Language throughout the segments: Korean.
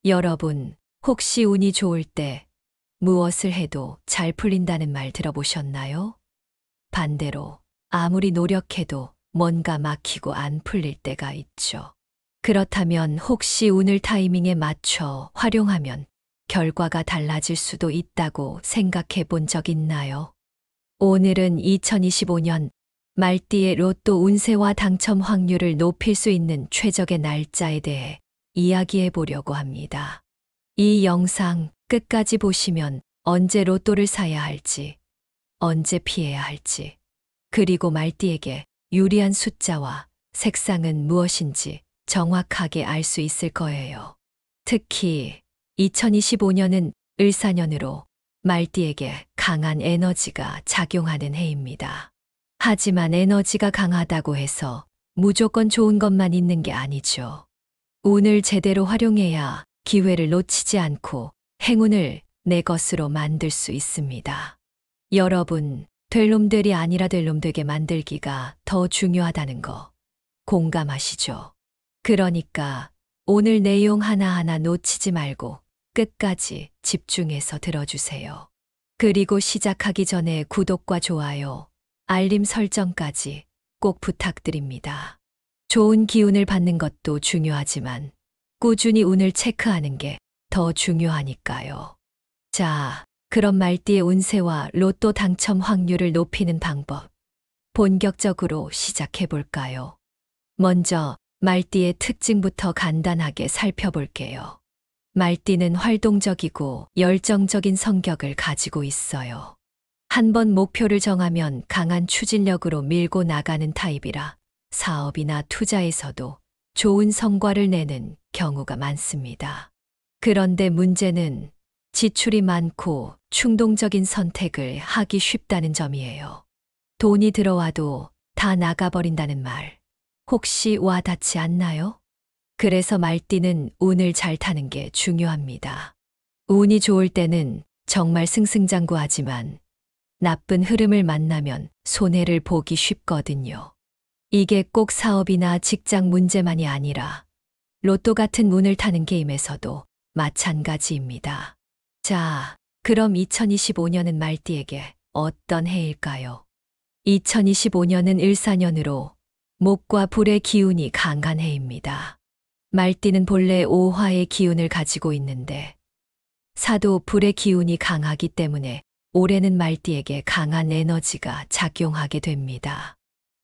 여러분, 혹시 운이 좋을 때 무엇을 해도 잘 풀린다는 말 들어보셨나요? 반대로 아무리 노력해도 뭔가 막히고 안 풀릴 때가 있죠. 그렇다면 혹시 운을 타이밍에 맞춰 활용하면 결과가 달라질 수도 있다고 생각해 본 적 있나요? 오늘은 2025년 말띠의 로또 운세와 당첨 확률을 높일 수 있는 최적의 날짜에 대해 이야기해 보려고 합니다. 이 영상 끝까지 보시면 언제 로또를 사야 할지, 언제 피해야 할지, 그리고 말띠에게 유리한 숫자와 색상은 무엇인지 정확하게 알 수 있을 거예요. 특히 2025년은 을사년으로 말띠에게 강한 에너지가 작용하는 해입니다. 하지만 에너지가 강하다고 해서 무조건 좋은 것만 있는 게 아니죠. 운을 제대로 활용해야 기회를 놓치지 않고 행운을 내 것으로 만들 수 있습니다. 여러분, 될 놈들이 아니라 될 놈 되게 만들기가 더 중요하다는 거 공감하시죠? 그러니까 오늘 내용 하나하나 놓치지 말고 끝까지 집중해서 들어주세요. 그리고 시작하기 전에 구독과 좋아요, 알림 설정까지 꼭 부탁드립니다. 좋은 기운을 받는 것도 중요하지만 꾸준히 운을 체크하는 게 더 중요하니까요. 자, 그럼 말띠의 운세와 로또 당첨 확률을 높이는 방법, 본격적으로 시작해 볼까요? 먼저 말띠의 특징부터 간단하게 살펴볼게요. 말띠는 활동적이고 열정적인 성격을 가지고 있어요. 한번 목표를 정하면 강한 추진력으로 밀고 나가는 타입이라 사업이나 투자에서도 좋은 성과를 내는 경우가 많습니다. 그런데 문제는 지출이 많고 충동적인 선택을 하기 쉽다는 점이에요. 돈이 들어와도 다 나가버린다는 말, 혹시 와닿지 않나요? 그래서 말띠는 운을 잘 타는 게 중요합니다. 운이 좋을 때는 정말 승승장구하지만 나쁜 흐름을 만나면 손해를 보기 쉽거든요. 이게 꼭 사업이나 직장 문제만이 아니라 로또 같은 운을 타는 게임에서도 마찬가지입니다. 자, 그럼 2025년은 말띠에게 어떤 해일까요? 2025년은 을사년으로 목과 불의 기운이 강한 해입니다. 말띠는 본래 오화의 기운을 가지고 있는데 사도 불의 기운이 강하기 때문에 올해는 말띠에게 강한 에너지가 작용하게 됩니다.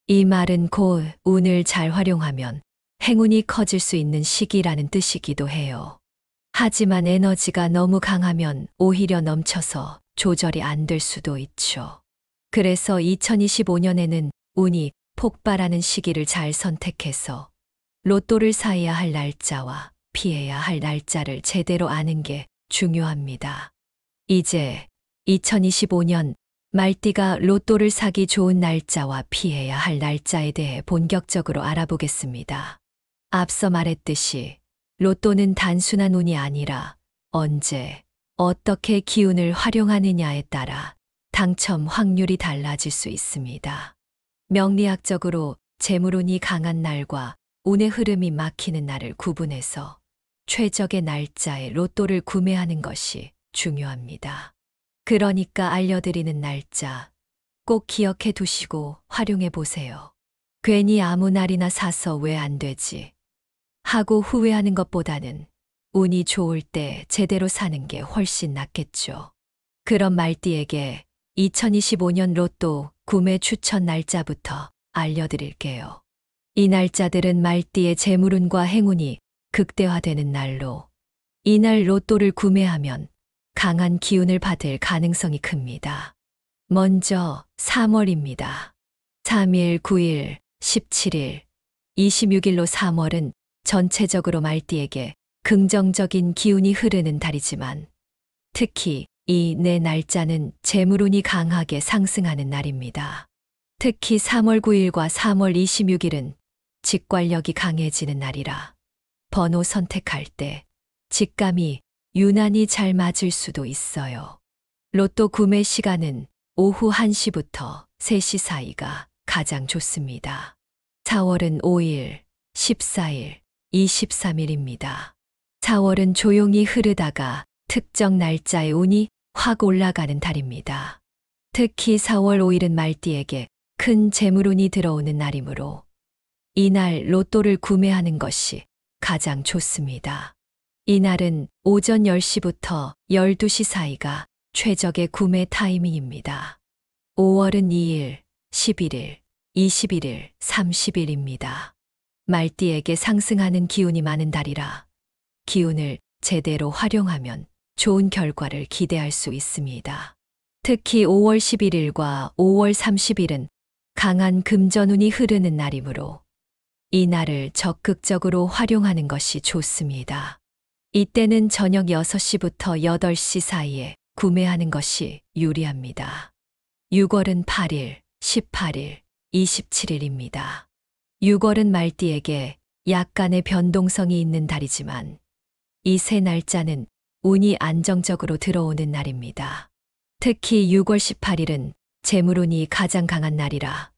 이 말은 곧 운을 잘 활용하면 행운이 커질 수 있는 시기라는 뜻이기도 해요. 하지만 에너지가 너무 강하면 오히려 넘쳐서 조절이 안 될 수도 있죠. 그래서 2025년에는 운이 폭발하는 시기를 잘 선택해서 로또를 사야 할 날짜와 피해야 할 날짜를 제대로 아는 게 중요합니다. 이제 2025년 말띠가 로또를 사기 좋은 날짜와 피해야 할 날짜에 대해 본격적으로 알아보겠습니다. 앞서 말했듯이 로또는 단순한 운이 아니라 언제, 어떻게 기운을 활용하느냐에 따라 당첨 확률이 달라질 수 있습니다. 명리학적으로 재물운이 강한 날과 운의 흐름이 막히는 날을 구분해서 최적의 날짜에 로또를 구매하는 것이 중요합니다. 그러니까 알려드리는 날짜 꼭 기억해 두시고 활용해 보세요. 괜히 아무 날이나 사서 왜 안 되지 하고 후회하는 것보다는 운이 좋을 때 제대로 사는 게 훨씬 낫겠죠. 그럼 말띠에게 2025년 로또 구매 추천 날짜부터 알려드릴게요. 이 날짜들은 말띠의 재물운과 행운이 극대화되는 날로 이날 로또를 구매하면 강한 기운을 받을 가능성이 큽니다. 먼저 3월입니다. 3일, 9일, 17일, 26일로 3월은 전체적으로 말띠에게 긍정적인 기운이 흐르는 달이지만 특히 이 네 날짜는 재물운이 강하게 상승하는 날입니다. 특히 3월 9일과 3월 26일은 직관력이 강해지는 날이라 번호 선택할 때 직감이 유난히 잘 맞을 수도 있어요. 로또 구매 시간은 오후 1시부터 3시 사이가 가장 좋습니다. 4월은 5일, 14일, 23일입니다. 4월은 조용히 흐르다가 특정 날짜에 운이 확 올라가는 달입니다. 특히 4월 5일은 말띠에게 큰 재물운이 들어오는 날이므로 이날 로또를 구매하는 것이 가장 좋습니다. 이날은 오전 10시부터 12시 사이가 최적의 구매 타이밍입니다. 5월은 2일, 11일, 21일, 30일입니다. 말띠에게 상승하는 기운이 많은 달이라 기운을 제대로 활용하면 좋은 결과를 기대할 수 있습니다. 특히 5월 11일과 5월 30일은 강한 금전운이 흐르는 날이므로 이 날을 적극적으로 활용하는 것이 좋습니다. 이때는 저녁 6시부터 8시 사이에 구매하는 것이 유리합니다. 6월은 8일, 18일, 27일입니다. 6월은 말띠에게 약간의 변동성이 있는 달이지만 이 세 날짜는 운이 안정적으로 들어오는 날입니다. 특히 6월 18일은 재물운이 가장 강한 날이라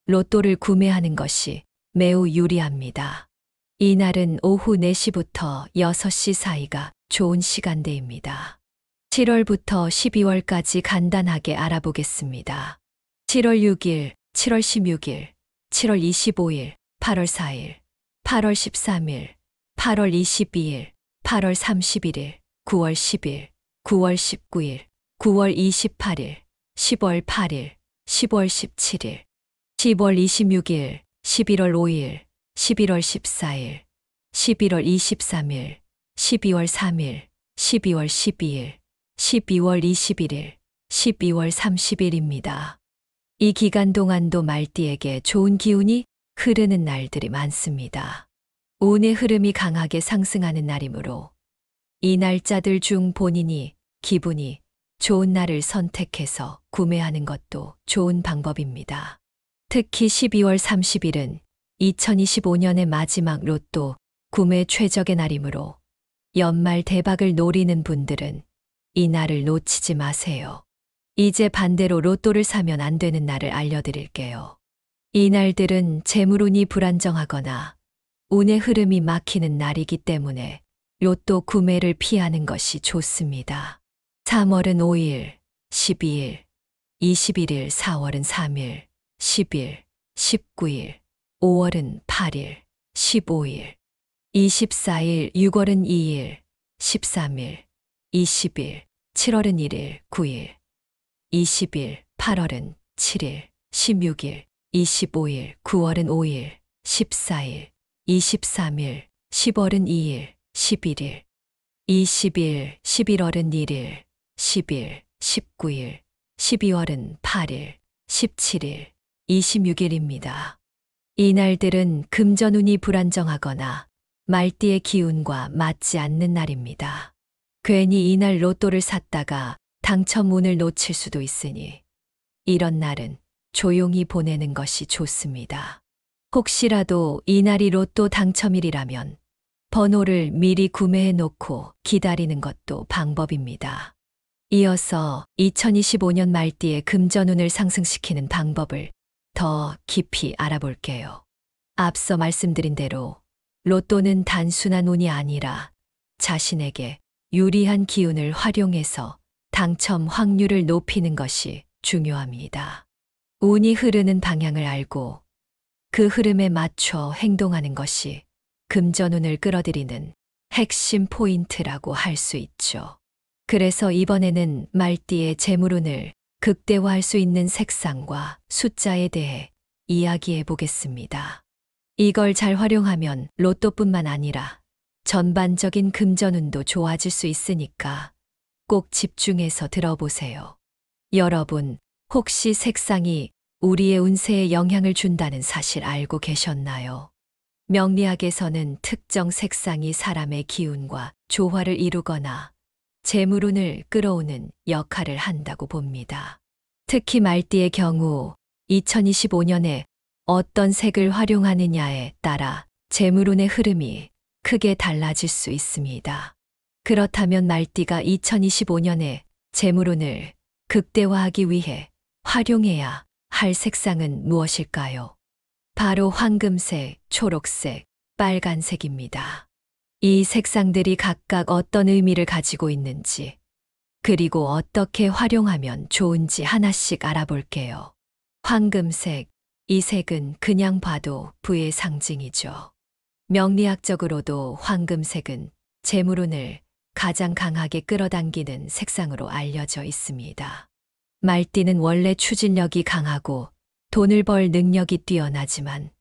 로또를 구매하는 것이 매우 유리합니다. 이 날은 오후 4시부터 6시 사이가 좋은 시간대입니다. 7월부터 12월까지 간단하게 알아보겠습니다. 7월 6일, 7월 16일, 7월 25일, 8월 4일, 8월 13일, 8월 22일, 8월 31일, 9월 10일, 9월 19일, 9월 28일, 10월 8일, 10월 17일, 10월 26일, 11월 5일, 11월 14일, 11월 23일, 12월 3일, 12월 12일, 12월 21일, 12월 30일입니다. 이 기간 동안도 말띠에게 좋은 기운이 흐르는 날들이 많습니다. 운의 흐름이 강하게 상승하는 날이므로 이 날짜들 중 본인이 기분이 좋은 날을 선택해서 구매하는 것도 좋은 방법입니다. 특히 12월 30일은 2025년의 마지막 로또 구매 최적의 날이므로 연말 대박을 노리는 분들은 이 날을 놓치지 마세요. 이제 반대로 로또를 사면 안 되는 날을 알려드릴게요. 이 날들은 재물운이 불안정하거나 운의 흐름이 막히는 날이기 때문에 로또 구매를 피하는 것이 좋습니다. 3월은 5일, 12일, 21일, 4월은 3일, 10일, 19일, 5월은 8일, 15일, 24일, 6월은 2일, 13일, 20일, 7월은 1일, 9일, 20일, 8월은 7일, 16일, 25일, 9월은 5일, 14일, 23일, 10월은 2일, 11일, 20일, 11월은 1일, 10일, 19일, 12월은 8일, 17일, 26일입니다. 이 날들은 금전운이 불안정하거나 말띠의 기운과 맞지 않는 날입니다. 괜히 이날 로또를 샀다가 당첨운을 놓칠 수도 있으니 이런 날은 조용히 보내는 것이 좋습니다. 혹시라도 이날이 로또 당첨일이라면 번호를 미리 구매해 놓고 기다리는 것도 방법입니다. 이어서 2025년 말띠의 금전운을 상승시키는 방법을 더 깊이 알아볼게요. 앞서 말씀드린 대로 로또는 단순한 운이 아니라 자신에게 유리한 기운을 활용해서 당첨 확률을 높이는 것이 중요합니다. 운이 흐르는 방향을 알고 그 흐름에 맞춰 행동하는 것이 금전운을 끌어들이는 핵심 포인트라고 할 수 있죠. 그래서 이번에는 말띠의 재물운을 극대화할 수 있는 색상과 숫자에 대해 이야기해 보겠습니다. 이걸 잘 활용하면 로또뿐만 아니라 전반적인 금전운도 좋아질 수 있으니까 꼭 집중해서 들어보세요. 여러분, 혹시 색상이 우리의 운세에 영향을 준다는 사실 알고 계셨나요? 명리학에서는 특정 색상이 사람의 기운과 조화를 이루거나 재물운을 끌어오는 역할을 한다고 봅니다. 특히 말띠의 경우 2025년에 어떤 색을 활용하느냐에 따라 재물운의 흐름이 크게 달라질 수 있습니다. 그렇다면 말띠가 2025년에 재물운을 극대화하기 위해 활용해야 할 색상은 무엇일까요? 바로 황금색, 초록색, 빨간색입니다. 이 색상들이 각각 어떤 의미를 가지고 있는지, 그리고 어떻게 활용하면 좋은지 하나씩 알아볼게요. 황금색, 이 색은 그냥 봐도 부의 상징이죠. 명리학적으로도 황금색은 재물운을 가장 강하게 끌어당기는 색상으로 알려져 있습니다. 말띠는 원래 추진력이 강하고 돈을 벌 능력이 뛰어나지만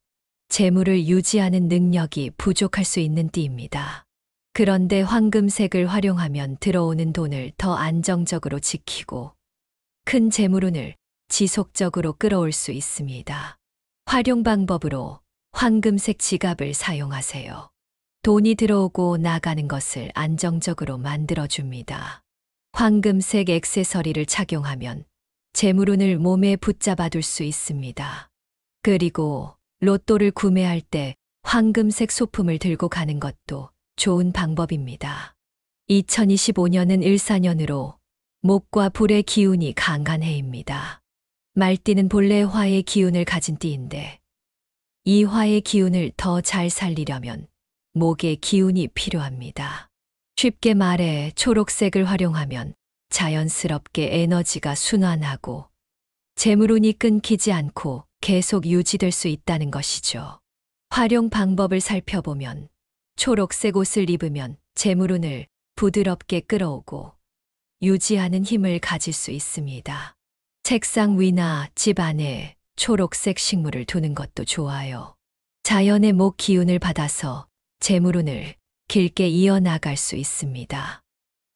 재물을 유지하는 능력이 부족할 수 있는 띠입니다. 그런데 황금색을 활용하면 들어오는 돈을 더 안정적으로 지키고 큰 재물운을 지속적으로 끌어올 수 있습니다. 활용 방법으로 황금색 지갑을 사용하세요. 돈이 들어오고 나가는 것을 안정적으로 만들어줍니다. 황금색 액세서리를 착용하면 재물운을 몸에 붙잡아 둘 수 있습니다. 그리고 로또를 구매할 때 황금색 소품을 들고 가는 것도 좋은 방법입니다. 2025년은 을사년으로 목과 불의 기운이 강한 해입니다. 말띠는 본래 화의 기운을 가진 띠인데 이 화의 기운을 더 잘 살리려면 목의 기운이 필요합니다. 쉽게 말해 초록색을 활용하면 자연스럽게 에너지가 순환하고 재물운이 끊기지 않고 계속 유지될 수 있다는 것이죠. 활용 방법을 살펴보면 초록색 옷을 입으면 재물운을 부드럽게 끌어오고 유지하는 힘을 가질 수 있습니다. 책상 위나 집 안에 초록색 식물을 두는 것도 좋아요. 자연의 목 기운을 받아서 재물운을 길게 이어나갈 수 있습니다.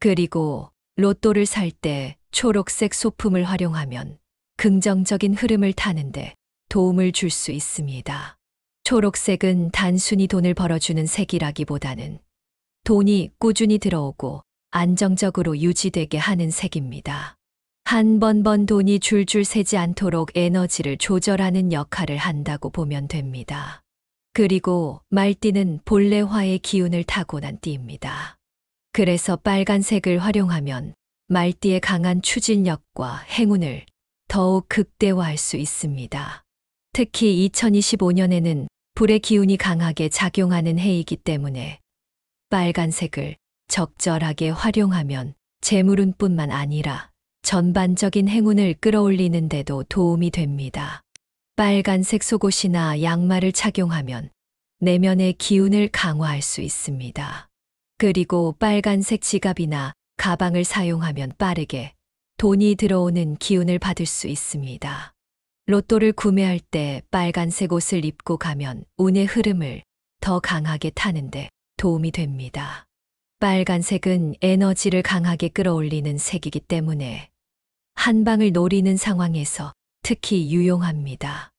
그리고 로또를 살 때 초록색 소품을 활용하면 긍정적인 흐름을 타는데 도움을 줄 수 있습니다. 초록색은 단순히 돈을 벌어주는 색이라기보다는 돈이 꾸준히 들어오고 안정적으로 유지되게 하는 색입니다. 한 번 번 돈이 줄줄 새지 않도록 에너지를 조절하는 역할을 한다고 보면 됩니다. 그리고 말띠는 본래 화의 기운을 타고난 띠입니다. 그래서 빨간색을 활용하면 말띠의 강한 추진력과 행운을 더욱 극대화할 수 있습니다. 특히 2025년에는 불의 기운이 강하게 작용하는 해이기 때문에 빨간색을 적절하게 활용하면 재물운뿐만 아니라 전반적인 행운을 끌어올리는 데도 도움이 됩니다. 빨간색 속옷이나 양말을 착용하면 내면의 기운을 강화할 수 있습니다. 그리고 빨간색 지갑이나 가방을 사용하면 빠르게 돈이 들어오는 기운을 받을 수 있습니다. 로또를 구매할 때 빨간색 옷을 입고 가면 운의 흐름을 더 강하게 타는데 도움이 됩니다. 빨간색은 에너지를 강하게 끌어올리는 색이기 때문에 한 방을 노리는 상황에서 특히 유용합니다.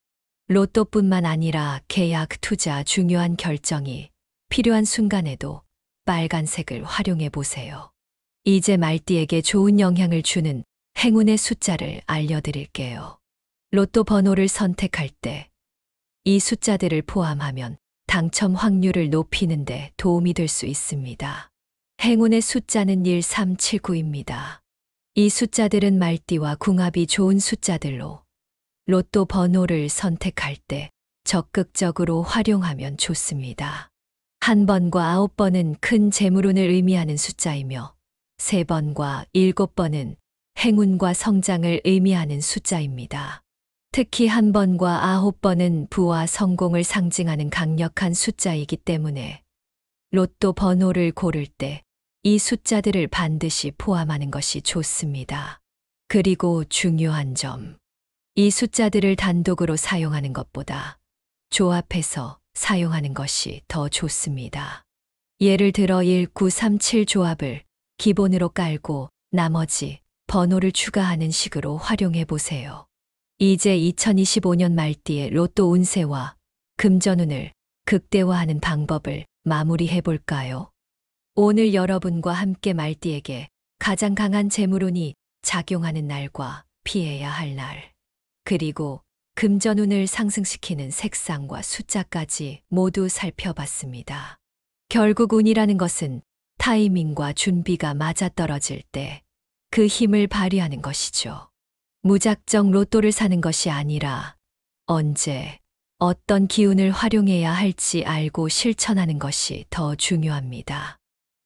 로또뿐만 아니라 계약, 투자, 중요한 결정이 필요한 순간에도 빨간색을 활용해 보세요. 이제 말띠에게 좋은 영향을 주는 행운의 숫자를 알려드릴게요. 로또 번호를 선택할 때 이 숫자들을 포함하면 당첨 확률을 높이는 데 도움이 될 수 있습니다. 행운의 숫자는 1, 3, 7, 9입니다. 이 숫자들은 말띠와 궁합이 좋은 숫자들로 로또 번호를 선택할 때 적극적으로 활용하면 좋습니다. 1번과 9번은 큰 재물운을 의미하는 숫자이며 3번과 7번은 행운과 성장을 의미하는 숫자입니다. 특히 1번과 9번은 부와 성공을 상징하는 강력한 숫자이기 때문에 로또 번호를 고를 때 이 숫자들을 반드시 포함하는 것이 좋습니다. 그리고 중요한 점, 이 숫자들을 단독으로 사용하는 것보다 조합해서 사용하는 것이 더 좋습니다. 예를 들어 1937 조합을 기본으로 깔고 나머지 번호를 추가하는 식으로 활용해 보세요. 이제 2025년 말띠의 로또 운세와 금전운을 극대화하는 방법을 마무리해 볼까요? 오늘 여러분과 함께 말띠에게 가장 강한 재물운이 작용하는 날과 피해야 할 날, 그리고 금전운을 상승시키는 색상과 숫자까지 모두 살펴봤습니다. 결국 운이라는 것은 타이밍과 준비가 맞아떨어질 때 그 힘을 발휘하는 것이죠. 무작정 로또를 사는 것이 아니라 언제, 어떤 기운을 활용해야 할지 알고 실천하는 것이 더 중요합니다.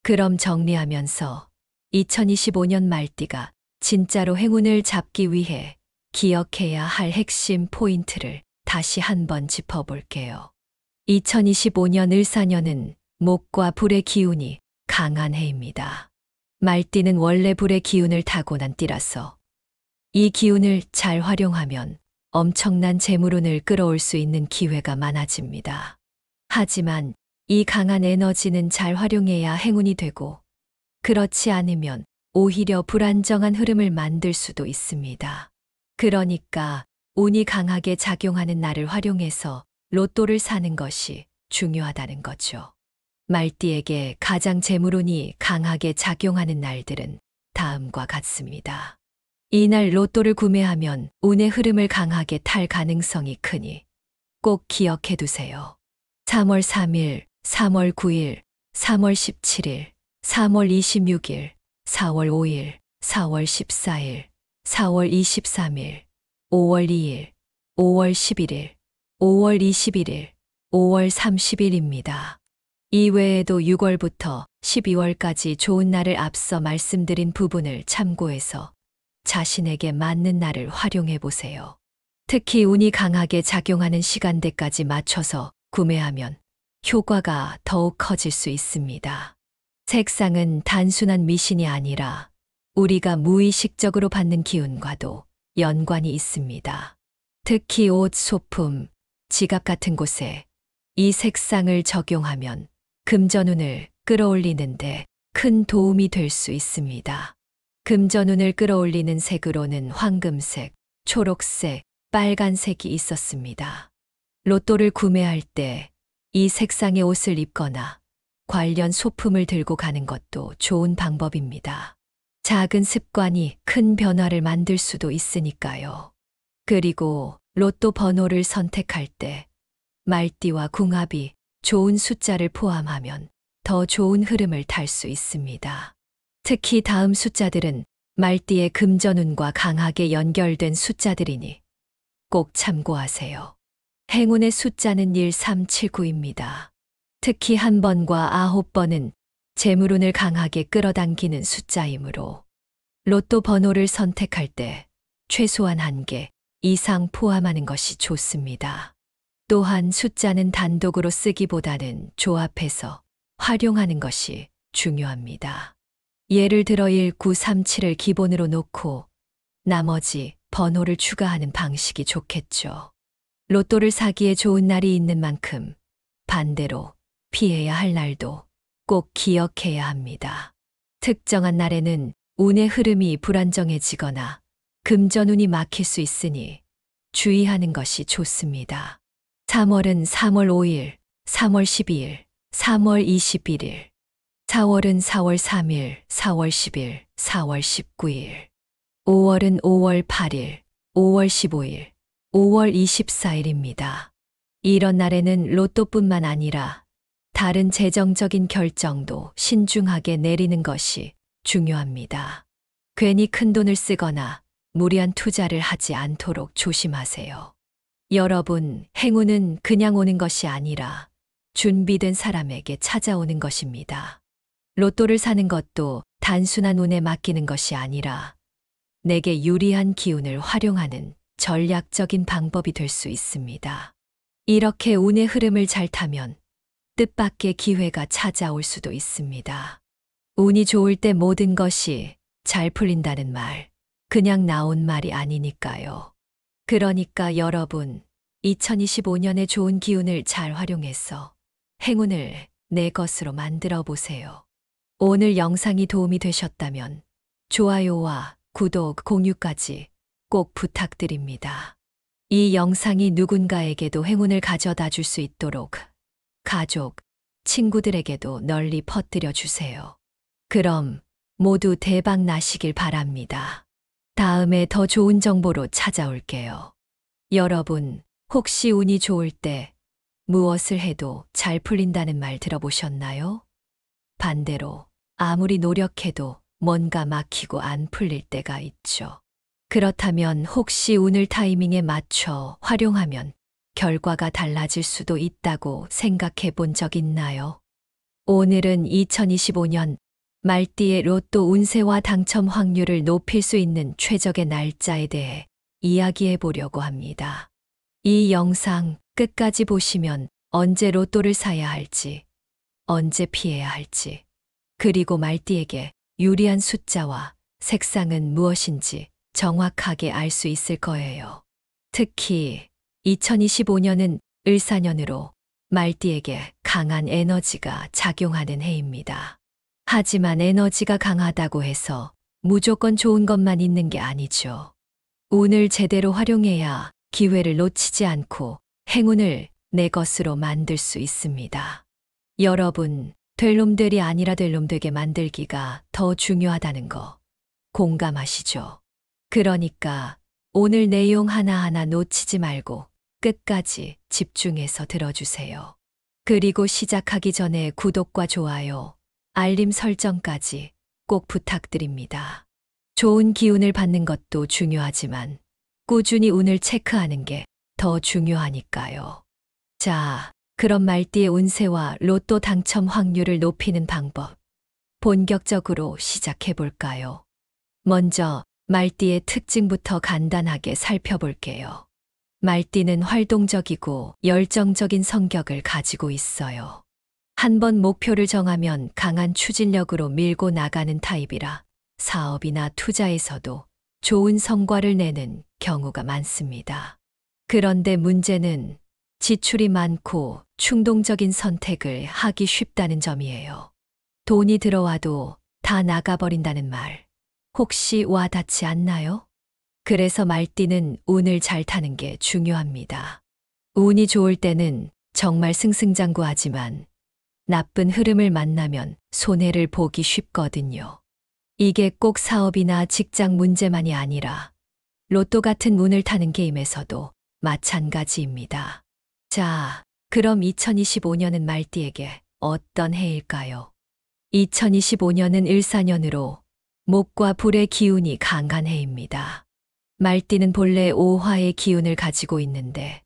그럼 정리하면서 2025년 말띠가 진짜로 행운을 잡기 위해 기억해야 할 핵심 포인트를 다시 한번 짚어볼게요. 2025년 을사년은 목과 불의 기운이 강한 해입니다. 말띠는 원래 불의 기운을 타고난 띠라서 이 기운을 잘 활용하면 엄청난 재물운을 끌어올 수 있는 기회가 많아집니다. 하지만 이 강한 에너지는 잘 활용해야 행운이 되고 그렇지 않으면 오히려 불안정한 흐름을 만들 수도 있습니다. 그러니까 운이 강하게 작용하는 날을 활용해서 로또를 사는 것이 중요하다는 거죠. 말띠에게 가장 재물운이 강하게 작용하는 날들은 다음과 같습니다. 이날 로또를 구매하면 운의 흐름을 강하게 탈 가능성이 크니 꼭 기억해 두세요. 3월 3일, 3월 9일, 3월 17일, 3월 26일, 4월 5일, 4월 14일, 4월 23일, 5월 2일, 5월 11일, 5월 21일, 5월 30일입니다. 이외에도 6월부터 12월까지 좋은 날을 앞서 말씀드린 부분을 참고해서 자신에게 맞는 날을 활용해 보세요. 특히 운이 강하게 작용하는 시간대까지 맞춰서 구매하면 효과가 더욱 커질 수 있습니다. 색상은 단순한 미신이 아니라 우리가 무의식적으로 받는 기운과도 연관이 있습니다. 특히 옷, 소품, 지갑 같은 곳에 이 색상을 적용하면 금전운을 끌어올리는데 큰 도움이 될 수 있습니다. 금전운을 끌어올리는 색으로는 황금색, 초록색, 빨간색이 있었습니다. 로또를 구매할 때 이 색상의 옷을 입거나 관련 소품을 들고 가는 것도 좋은 방법입니다. 작은 습관이 큰 변화를 만들 수도 있으니까요. 그리고 로또 번호를 선택할 때 말띠와 궁합이 좋은 숫자를 포함하면 더 좋은 흐름을 탈 수 있습니다. 특히 다음 숫자들은 말띠의 금전운과 강하게 연결된 숫자들이니 꼭 참고하세요. 행운의 숫자는 1, 3, 7, 9입니다. 특히 1번과 9번은 재물운을 강하게 끌어당기는 숫자이므로 로또 번호를 선택할 때 최소한 1개 이상 포함하는 것이 좋습니다. 또한 숫자는 단독으로 쓰기보다는 조합해서 활용하는 것이 중요합니다. 예를 들어 1937을 기본으로 놓고 나머지 번호를 추가하는 방식이 좋겠죠. 로또를 사기에 좋은 날이 있는 만큼 반대로 피해야 할 날도 꼭 기억해야 합니다. 특정한 날에는 운의 흐름이 불안정해지거나 금전운이 막힐 수 있으니 주의하는 것이 좋습니다. 3월은 3월 5일, 3월 12일, 3월 21일, 4월은 4월 3일, 4월 10일, 4월 19일, 5월은 5월 8일, 5월 15일, 5월 24일입니다. 이런 날에는 로또뿐만 아니라 다른 재정적인 결정도 신중하게 내리는 것이 중요합니다. 괜히 큰돈을 쓰거나 무리한 투자를 하지 않도록 조심하세요. 여러분, 행운은 그냥 오는 것이 아니라 준비된 사람에게 찾아오는 것입니다. 로또를 사는 것도 단순한 운에 맡기는 것이 아니라 내게 유리한 기운을 활용하는 전략적인 방법이 될 수 있습니다. 이렇게 운의 흐름을 잘 타면 뜻밖의 기회가 찾아올 수도 있습니다. 운이 좋을 때 모든 것이 잘 풀린다는 말, 그냥 나온 말이 아니니까요. 그러니까 여러분, 2025년의 좋은 기운을 잘 활용해서 행운을 내 것으로 만들어 보세요. 오늘 영상이 도움이 되셨다면 좋아요와 구독, 공유까지 꼭 부탁드립니다. 이 영상이 누군가에게도 행운을 가져다 줄 수 있도록 가족, 친구들에게도 널리 퍼뜨려 주세요. 그럼 모두 대박 나시길 바랍니다. 다음에 더 좋은 정보로 찾아올게요. 여러분, 혹시 운이 좋을 때 무엇을 해도 잘 풀린다는 말 들어보셨나요? 반대로 아무리 노력해도 뭔가 막히고 안 풀릴 때가 있죠. 그렇다면 혹시 운을 타이밍에 맞춰 활용하면 결과가 달라질 수도 있다고 생각해 본 적 있나요? 오늘은 2025년 말띠의 로또 운세와 당첨 확률을 높일 수 있는 최적의 날짜에 대해 이야기해 보려고 합니다. 이 영상 끝까지 보시면 언제 로또를 사야 할지, 언제 피해야 할지, 그리고 말띠에게 유리한 숫자와 색상은 무엇인지 정확하게 알 수 있을 거예요. 특히 2025년은 을사년으로 말띠에게 강한 에너지가 작용하는 해입니다. 하지만 에너지가 강하다고 해서 무조건 좋은 것만 있는 게 아니죠. 운을 제대로 활용해야 기회를 놓치지 않고 행운을 내 것으로 만들 수 있습니다. 여러분, 될 놈들이 아니라 될 놈 되게 만들기가 더 중요하다는 거 공감하시죠? 그러니까 오늘 내용 하나하나 놓치지 말고 끝까지 집중해서 들어주세요. 그리고 시작하기 전에 구독과 좋아요, 알림 설정까지 꼭 부탁드립니다. 좋은 기운을 받는 것도 중요하지만 꾸준히 운을 체크하는 게 더 중요하니까요. 자, 그럼 말띠의 운세와 로또 당첨 확률을 높이는 방법, 본격적으로 시작해 볼까요? 먼저 말띠의 특징부터 간단하게 살펴볼게요. 말띠는 활동적이고 열정적인 성격을 가지고 있어요. 한번 목표를 정하면 강한 추진력으로 밀고 나가는 타입이라 사업이나 투자에서도 좋은 성과를 내는 경우가 많습니다. 그런데 문제는 지출이 많고 충동적인 선택을 하기 쉽다는 점이에요. 돈이 들어와도 다 나가버린다는 말, 혹시 와닿지 않나요? 그래서 말띠는 운을 잘 타는 게 중요합니다. 운이 좋을 때는 정말 승승장구하지만 나쁜 흐름을 만나면 손해를 보기 쉽거든요. 이게 꼭 사업이나 직장 문제만이 아니라 로또 같은 운을 타는 게임에서도 마찬가지입니다. 자, 그럼 2025년은 말띠에게 어떤 해일까요? 2025년은 을사년으로 목과 불의 기운이 강한 해입니다. 말띠는 본래 오화의 기운을 가지고 있는데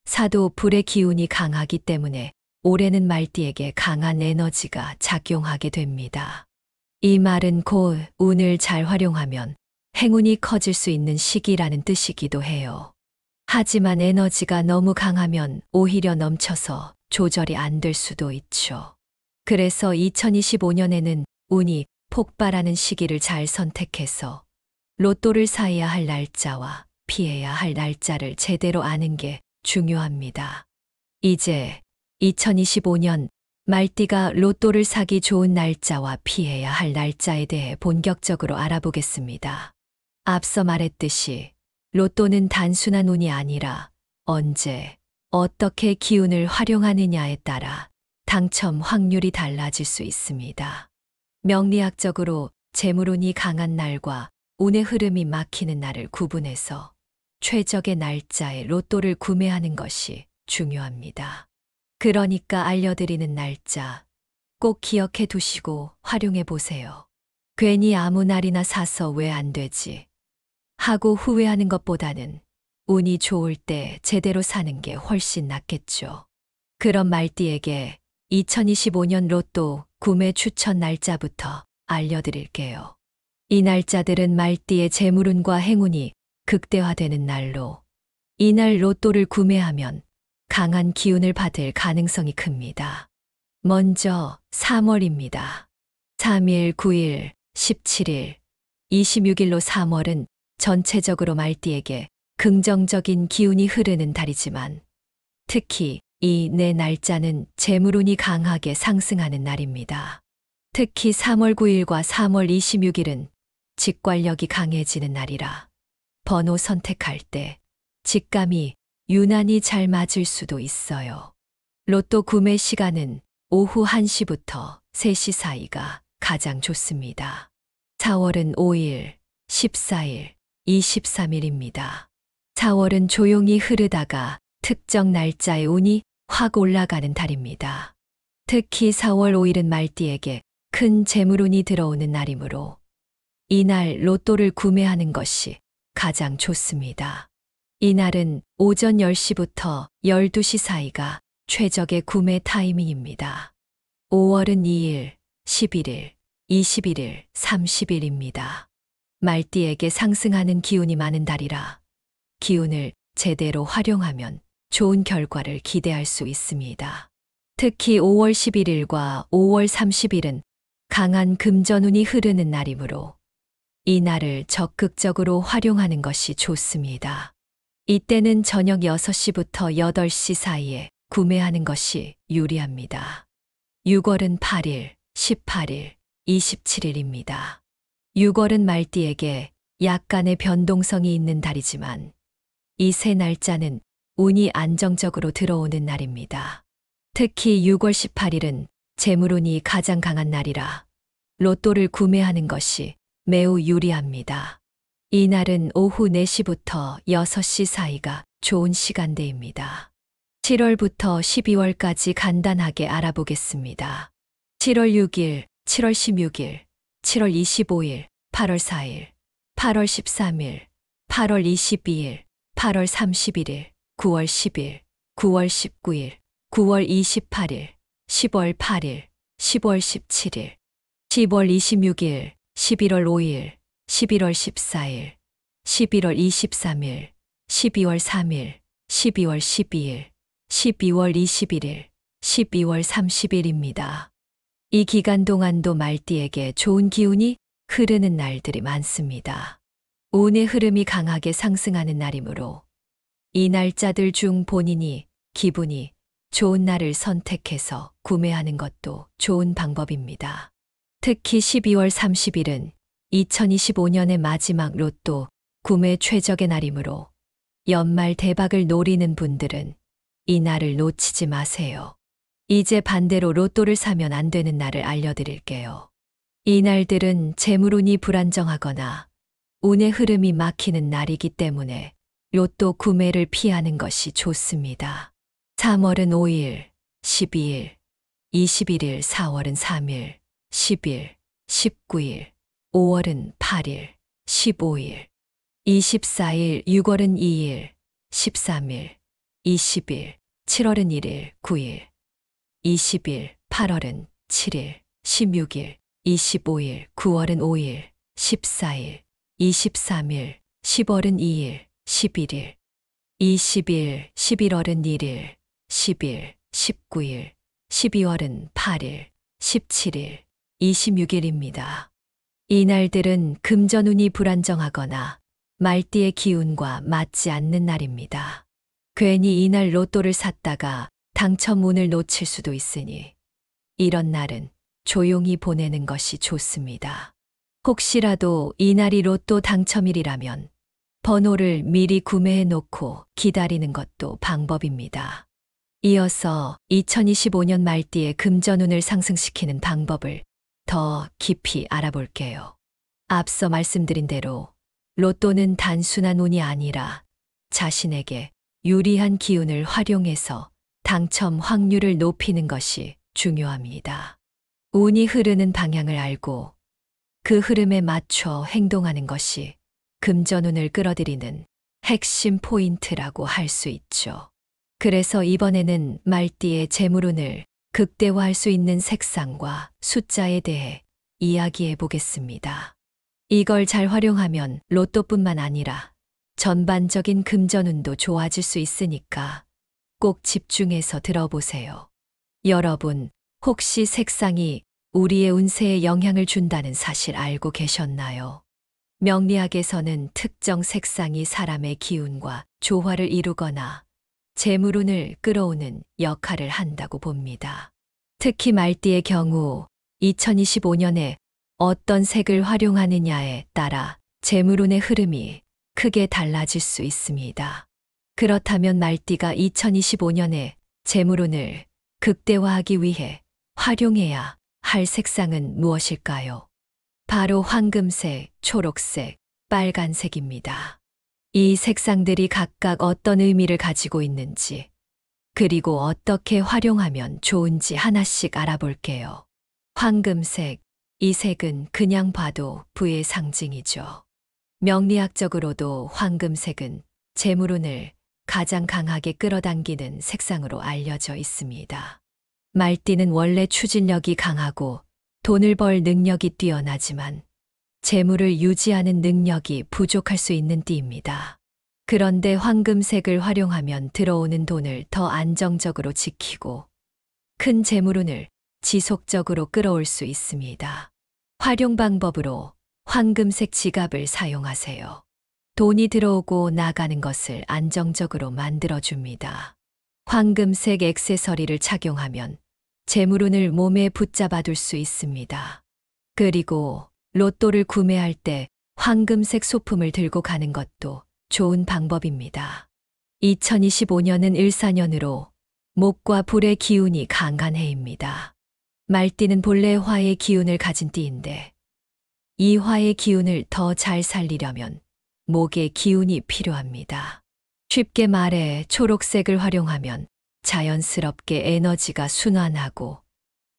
사도 불의 기운이 강하기 때문에 올해는 말띠에게 강한 에너지가 작용하게 됩니다. 이 말은 곧 운을 잘 활용하면 행운이 커질 수 있는 시기라는 뜻이기도 해요. 하지만 에너지가 너무 강하면 오히려 넘쳐서 조절이 안 될 수도 있죠. 그래서 2025년에는 운이 폭발하는 시기를 잘 선택해서 로또를 사야 할 날짜와 피해야 할 날짜를 제대로 아는 게 중요합니다. 이제 2025년 말띠가 로또를 사기 좋은 날짜와 피해야 할 날짜에 대해 본격적으로 알아보겠습니다. 앞서 말했듯이 로또는 단순한 운이 아니라 언제, 어떻게 기운을 활용하느냐에 따라 당첨 확률이 달라질 수 있습니다. 명리학적으로 재물운이 강한 날과 운의 흐름이 막히는 날을 구분해서 최적의 날짜에 로또를 구매하는 것이 중요합니다. 그러니까 알려드리는 날짜 꼭 기억해 두시고 활용해 보세요. 괜히 아무 날이나 사서 왜 안 되지 하고 후회하는 것보다는 운이 좋을 때 제대로 사는 게 훨씬 낫겠죠. 그럼 말띠에게 2025년 로또 구매 추천 날짜부터 알려드릴게요. 이 날짜들은 말띠의 재물운과 행운이 극대화되는 날로 이날 로또를 구매하면 강한 기운을 받을 가능성이 큽니다. 먼저 3월입니다. 3일, 9일, 17일, 26일로 3월은 전체적으로 말띠에게 긍정적인 기운이 흐르는 달이지만 특히 이 네 날짜는 재물운이 강하게 상승하는 날입니다. 특히 3월 9일과 3월 26일은 직관력이 강해지는 날이라 번호 선택할 때 직감이 유난히 잘 맞을 수도 있어요. 로또 구매 시간은 오후 1시부터 3시 사이가 가장 좋습니다. 4월은 5일, 14일, 23일입니다. 4월은 조용히 흐르다가 특정 날짜의 운이 확 올라가는 달입니다. 특히 4월 5일은 말띠에게 큰 재물운이 들어오는 날이므로 이날 로또를 구매하는 것이 가장 좋습니다. 이날은 오전 10시부터 12시 사이가 최적의 구매 타이밍입니다. 5월은 2일, 11일, 21일, 30일입니다. 말띠에게 상승하는 기운이 많은 달이라 기운을 제대로 활용하면 좋은 결과를 기대할 수 있습니다. 특히 5월 11일과 5월 30일은 강한 금전운이 흐르는 날이므로 이 날을 적극적으로 활용하는 것이 좋습니다. 이때는 저녁 6시부터 8시 사이에 구매하는 것이 유리합니다. 6월은 8일, 18일, 27일입니다. 6월은 말띠에게 약간의 변동성이 있는 달이지만 이 세 날짜는 운이 안정적으로 들어오는 날입니다. 특히 6월 18일은 재물운이 가장 강한 날이라 로또를 구매하는 것이 매우 유리합니다. 이 날은 오후 4시부터 6시 사이가 좋은 시간대입니다. 7월부터 12월까지 간단하게 알아보겠습니다. 7월 6일, 7월 16일, 7월 25일, 8월 4일, 8월 13일, 8월 22일, 8월 31일, 9월 10일, 9월 19일, 9월 28일, 10월 8일, 10월 17일, 10월 26일, 11월 5일, 11월 14일, 11월 23일, 12월 3일, 12월 12일, 12월 21일, 12월 30일입니다. 이 기간 동안도 말띠에게 좋은 기운이 흐르는 날들이 많습니다. 운의 흐름이 강하게 상승하는 날이므로 이 날짜들 중 본인이 기분이 좋은 날을 선택해서 구매하는 것도 좋은 방법입니다. 특히 12월 30일은 2025년의 마지막 로또 구매 최적의 날이므로 연말 대박을 노리는 분들은 이 날을 놓치지 마세요. 이제 반대로 로또를 사면 안 되는 날을 알려드릴게요. 이 날들은 재물운이 불안정하거나 운의 흐름이 막히는 날이기 때문에 로또 구매를 피하는 것이 좋습니다. 3월은 5일, 12일, 21일, 4월은 3일, 10일, 19일, 5월은 8일, 15일, 24일, 6월은 2일, 13일, 20일, 7월은 1일, 9일, 20일, 8월은 7일, 16일, 25일, 9월은 5일, 14일, 23일, 10월은 2일, 11일, 20일, 11월은 1일, 10일, 19일, 12월은 8일, 17일, 26일입니다. 이 날들은 금전운이 불안정하거나 말띠의 기운과 맞지 않는 날입니다. 괜히 이날 로또를 샀다가 당첨운을 놓칠 수도 있으니 이런 날은 조용히 보내는 것이 좋습니다. 혹시라도 이날이 로또 당첨일이라면 번호를 미리 구매해 놓고 기다리는 것도 방법입니다. 이어서 2025년 말띠의 금전운을 상승시키는 방법을 더 깊이 알아볼게요. 앞서 말씀드린 대로 로또는 단순한 운이 아니라 자신에게 유리한 기운을 활용해서 당첨 확률을 높이는 것이 중요합니다. 운이 흐르는 방향을 알고 그 흐름에 맞춰 행동하는 것이 금전운을 끌어들이는 핵심 포인트라고 할 수 있죠. 그래서 이번에는 말띠의 재물운을 극대화할 수 있는 색상과 숫자에 대해 이야기해 보겠습니다. 이걸 잘 활용하면 로또뿐만 아니라 전반적인 금전운도 좋아질 수 있으니까 꼭 집중해서 들어보세요. 여러분, 혹시 색상이 우리의 운세에 영향을 준다는 사실 알고 계셨나요? 명리학에서는 특정 색상이 사람의 기운과 조화를 이루거나 재물운을 끌어오는 역할을 한다고 봅니다. 특히 말띠의 경우 2025년에 어떤 색을 활용하느냐에 따라 재물운의 흐름이 크게 달라질 수 있습니다. 그렇다면 말띠가 2025년에 재물운을 극대화하기 위해 활용해야 할 색상은 무엇일까요? 바로 황금색, 초록색, 빨간색입니다. 이 색상들이 각각 어떤 의미를 가지고 있는지, 그리고 어떻게 활용하면 좋은지 하나씩 알아볼게요. 황금색, 이 색은 그냥 봐도 부의 상징이죠. 명리학적으로도 황금색은 재물운을 가장 강하게 끌어당기는 색상으로 알려져 있습니다. 말띠는 원래 추진력이 강하고 돈을 벌 능력이 뛰어나지만 재물을 유지하는 능력이 부족할 수 있는 띠입니다. 그런데 황금색을 활용하면 들어오는 돈을 더 안정적으로 지키고 큰 재물운을 지속적으로 끌어올 수 있습니다. 활용 방법으로 황금색 지갑을 사용하세요. 돈이 들어오고 나가는 것을 안정적으로 만들어줍니다. 황금색 액세서리를 착용하면 재물운을 몸에 붙잡아 둘 수 있습니다. 그리고 로또를 구매할 때 황금색 소품을 들고 가는 것도 좋은 방법입니다. 2025년은 을사년으로 목과 불의 기운이 강한 해입니다. 말띠는 본래 화의 기운을 가진 띠인데 이 화의 기운을 더 잘 살리려면 목의 기운이 필요합니다. 쉽게 말해 초록색을 활용하면 자연스럽게 에너지가 순환하고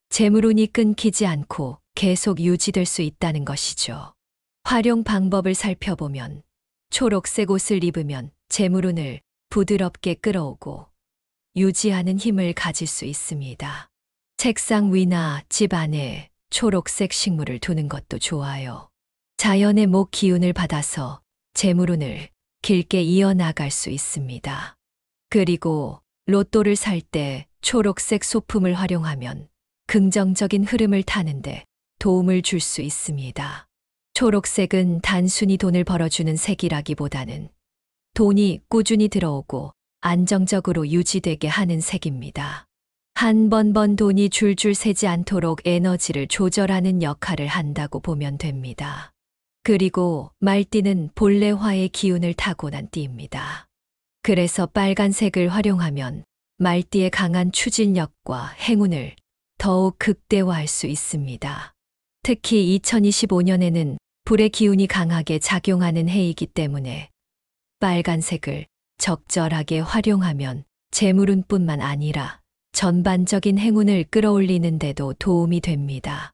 재물운이 끊기지 않고 계속 유지될 수 있다는 것이죠. 활용 방법을 살펴보면 초록색 옷을 입으면 재물운을 부드럽게 끌어오고 유지하는 힘을 가질 수 있습니다. 책상 위나 집 안에 초록색 식물을 두는 것도 좋아요. 자연의 목 기운을 받아서 재물운을 길게 이어나갈 수 있습니다. 그리고 로또를 살 때 초록색 소품을 활용하면 긍정적인 흐름을 타는데 도움을 줄 수 있습니다. 초록색은 단순히 돈을 벌어주는 색이라기보다는 돈이 꾸준히 들어오고 안정적으로 유지되게 하는 색입니다. 한 번 번 돈이 줄줄 새지 않도록 에너지를 조절하는 역할을 한다고 보면 됩니다. 그리고 말띠는 본래 화의 기운을 타고난 띠입니다. 그래서 빨간색을 활용하면 말띠의 강한 추진력과 행운을 더욱 극대화할 수 있습니다. 특히 2025년에는 불의 기운이 강하게 작용하는 해이기 때문에 빨간색을 적절하게 활용하면 재물운뿐만 아니라 전반적인 행운을 끌어올리는 데도 도움이 됩니다.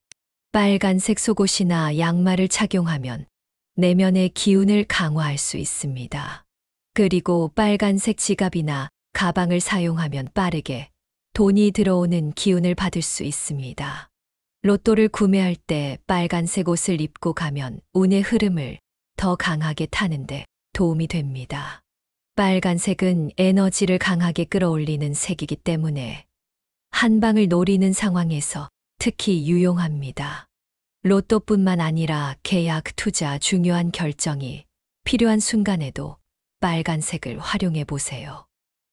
빨간색 속옷이나 양말을 착용하면 내면의 기운을 강화할 수 있습니다. 그리고 빨간색 지갑이나 가방을 사용하면 빠르게 돈이 들어오는 기운을 받을 수 있습니다. 로또를 구매할 때 빨간색 옷을 입고 가면 운의 흐름을 더 강하게 타는데 도움이 됩니다. 빨간색은 에너지를 강하게 끌어올리는 색이기 때문에 한 방을 노리는 상황에서 특히 유용합니다. 로또뿐만 아니라 계약, 투자, 중요한 결정이 필요한 순간에도 빨간색을 활용해 보세요.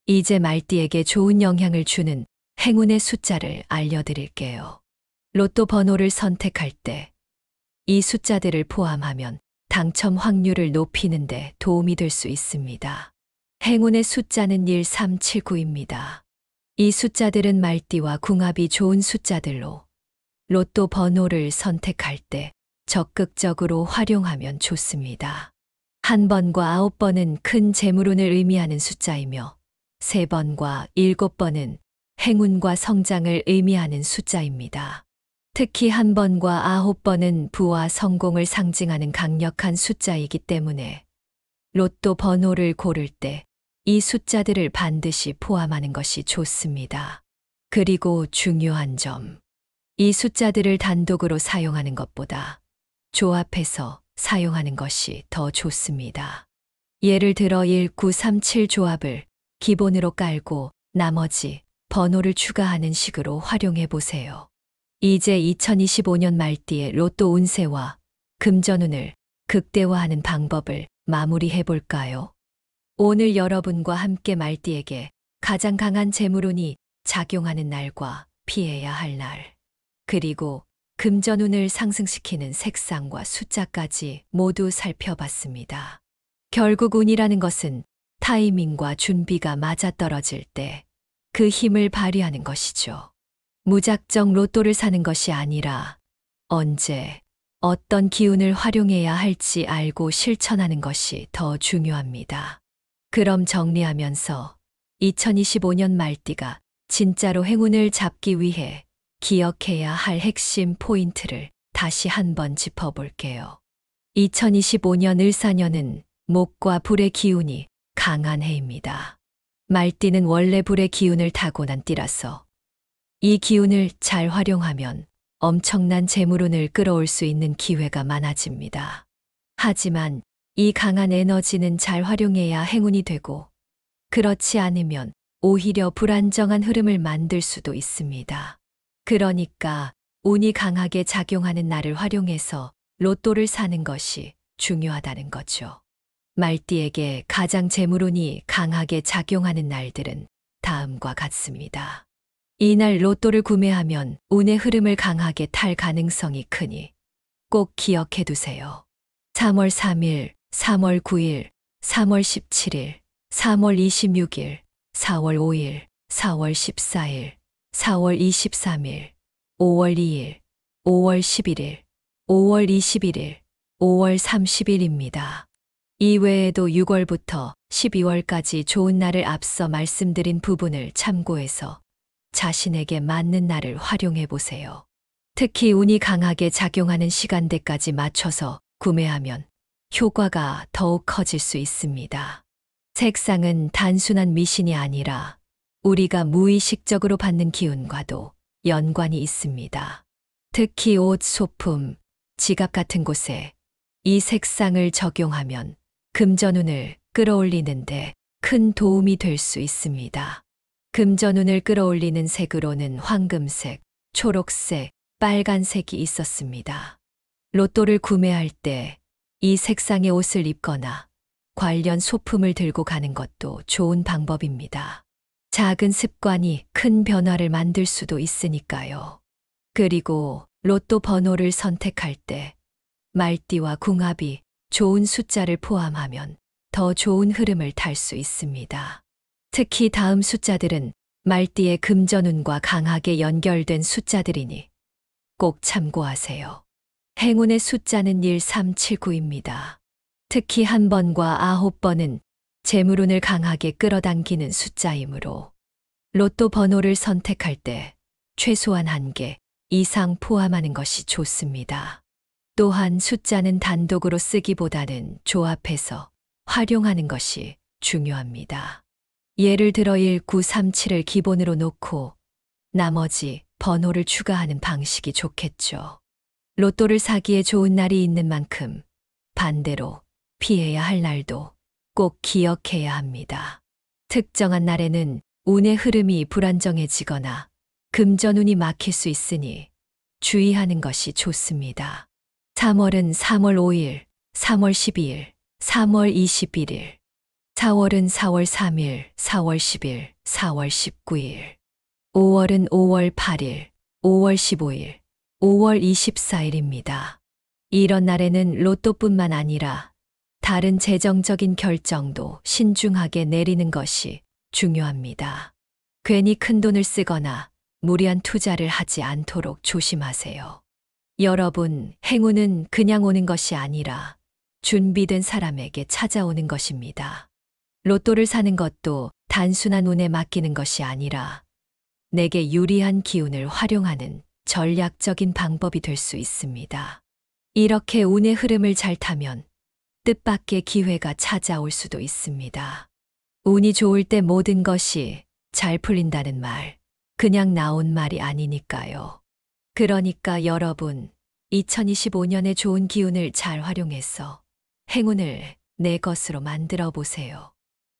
이제 말띠에게 좋은 영향을 주는 행운의 숫자를 알려드릴게요. 로또 번호를 선택할 때 이 숫자들을 포함하면 당첨 확률을 높이는 데 도움이 될 수 있습니다. 행운의 숫자는 1, 3, 7, 9입니다. 이 숫자들은 말띠와 궁합이 좋은 숫자들로 로또 번호를 선택할 때 적극적으로 활용하면 좋습니다. 1번과 9번은 큰 재물운을 의미하는 숫자이며 3번과 7번은 행운과 성장을 의미하는 숫자입니다. 특히 1번과 9번은 부와 성공을 상징하는 강력한 숫자이기 때문에 로또 번호를 고를 때 이 숫자들을 반드시 포함하는 것이 좋습니다. 그리고 중요한 점, 이 숫자들을 단독으로 사용하는 것보다 조합해서 사용하는 것이 더 좋습니다. 예를 들어 1937 조합을 기본으로 깔고 나머지 번호를 추가하는 식으로 활용해 보세요. 이제 2025년 말띠의 로또 운세와 금전운을 극대화하는 방법을 마무리해 볼까요? 오늘 여러분과 함께 말띠에게 가장 강한 재물운이 작용하는 날과 피해야 할 날, 그리고 금전운을 상승시키는 색상과 숫자까지 모두 살펴봤습니다. 결국 운이라는 것은 타이밍과 준비가 맞아떨어질 때 그 힘을 발휘하는 것이죠. 무작정 로또를 사는 것이 아니라 언제, 어떤 기운을 활용해야 할지 알고 실천하는 것이 더 중요합니다. 그럼 정리하면서 2025년 말띠가 진짜로 행운을 잡기 위해 기억해야 할 핵심 포인트를 다시 한번 짚어볼게요. 2025년 을사년은 목과 불의 기운이 강한 해입니다. 말띠는 원래 불의 기운을 타고난 띠라서 이 기운을 잘 활용하면 엄청난 재물운을 끌어올 수 있는 기회가 많아집니다. 하지만 이 강한 에너지는 잘 활용해야 행운이 되고 그렇지 않으면 오히려 불안정한 흐름을 만들 수도 있습니다. 그러니까 운이 강하게 작용하는 날을 활용해서 로또를 사는 것이 중요하다는 거죠. 말띠에게 가장 재물운이 강하게 작용하는 날들은 다음과 같습니다. 이날 로또를 구매하면 운의 흐름을 강하게 탈 가능성이 크니 꼭 기억해 두세요. 3월 3일, 3월 9일, 3월 17일, 3월 26일, 4월 5일, 4월 14일, 4월 23일, 5월 2일, 5월 11일, 5월 21일, 5월 30일입니다. 이외에도 6월부터 12월까지 좋은 날을 앞서 말씀드린 부분을 참고해서 자신에게 맞는 날을 활용해 보세요. 특히 운이 강하게 작용하는 시간대까지 맞춰서 구매하면 효과가 더욱 커질 수 있습니다. 색상은 단순한 미신이 아니라 우리가 무의식적으로 받는 기운과도 연관이 있습니다. 특히 옷, 소품, 지갑 같은 곳에 이 색상을 적용하면 금전운을 끌어올리는데 큰 도움이 될 수 있습니다. 금전운을 끌어올리는 색으로는 황금색, 초록색, 빨간색이 있었습니다. 로또를 구매할 때 이 색상의 옷을 입거나 관련 소품을 들고 가는 것도 좋은 방법입니다. 작은 습관이 큰 변화를 만들 수도 있으니까요. 그리고 로또 번호를 선택할 때 말띠와 궁합이 좋은 숫자를 포함하면 더 좋은 흐름을 탈 수 있습니다. 특히 다음 숫자들은 말띠의 금전운과 강하게 연결된 숫자들이니 꼭 참고하세요. 행운의 숫자는 1, 3, 7, 9입니다. 특히 1번과 9번은 재물운을 강하게 끌어당기는 숫자이므로 로또 번호를 선택할 때 최소한 1개 이상 포함하는 것이 좋습니다. 또한 숫자는 단독으로 쓰기보다는 조합해서 활용하는 것이 중요합니다. 예를 들어 1937을 기본으로 놓고 나머지 번호를 추가하는 방식이 좋겠죠. 로또를 사기에 좋은 날이 있는 만큼 반대로 피해야 할 날도 꼭 기억해야 합니다. 특정한 날에는 운의 흐름이 불안정해지거나 금전운이 막힐 수 있으니 주의하는 것이 좋습니다. 3월은 3월 5일, 3월 12일, 3월 21일, 4월은 4월 3일, 4월 10일, 4월 19일, 5월은 5월 8일, 5월 15일, 5월 24일입니다. 이런 날에는 로또뿐만 아니라 다른 재정적인 결정도 신중하게 내리는 것이 중요합니다. 괜히 큰 돈을 쓰거나 무리한 투자를 하지 않도록 조심하세요. 여러분, 행운은 그냥 오는 것이 아니라 준비된 사람에게 찾아오는 것입니다. 로또를 사는 것도 단순한 운에 맡기는 것이 아니라 내게 유리한 기운을 활용하는 전략적인 방법이 될 수 있습니다. 이렇게 운의 흐름을 잘 타면 뜻밖의 기회가 찾아올 수도 있습니다. 운이 좋을 때 모든 것이 잘 풀린다는 말, 그냥 나온 말이 아니니까요. 그러니까 여러분, 2025년의 좋은 기운을 잘 활용해서 행운을 내 것으로 만들어 보세요.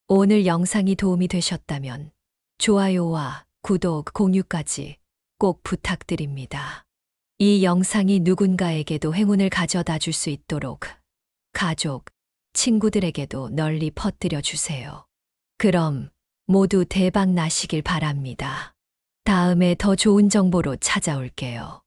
오늘 영상이 도움이 되셨다면 좋아요와 구독, 공유까지 꼭 부탁드립니다. 이 영상이 누군가에게도 행운을 가져다 줄 수 있도록 가족, 친구들에게도 널리 퍼뜨려 주세요. 그럼 모두 대박 나시길 바랍니다. 다음에 더 좋은 정보로 찾아올게요.